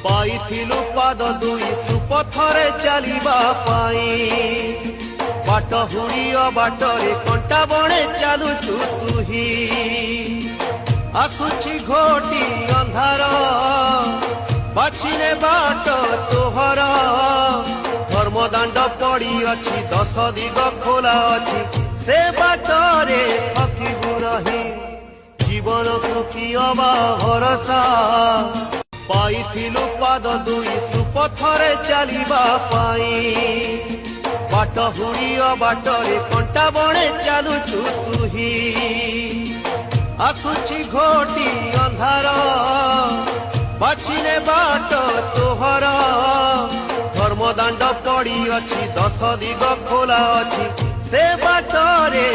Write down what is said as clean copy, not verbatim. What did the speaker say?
ପାଇଥିଲୁ ପାଦ ଦୁଇ ସୁପଥରେ ଚାଲିବା ପାଇଁ ବାଟ ହୁଡ଼ି ବାଟରେ କଣ୍ଟା ବଣେ ଚାଲୁଛୁ ତୁହି ଆସୁଛି ଘୋଟି ଅନ୍ଧାର ବାଛିନେ ବାଟ ତୋହର ଧର୍ମଦାଣ୍ଡ ପଡ଼ିଅଛି 10 ଦିଗ ଖୋଲା ଅଛି ସେ ବାଟରେ ଠକିବୁ ନାହିଁ ଜୀବନକୁ କିଅବା ଭରସା ପାଇଥିଲୁ ପାଦ ଦୁଇ ସୁପଥରେ ଚାଲିବା ପାଇଁ ବାଟ ହୁଡ଼ି ବାଟରେ କଣ୍ଟା ବଣେ ଚାଲୁଛୁ ତୁହି ଆସୁଛି ଘୋଟି ଅନ୍ଧାର ବାଛିନେ ବାଟ ତୋହର ଧର୍ମଦାଣ୍ଡ ପଡ଼ିଅଛି 10 ଦିଗ ଖୋଲା ଅଛି ସେ ବାଟରେ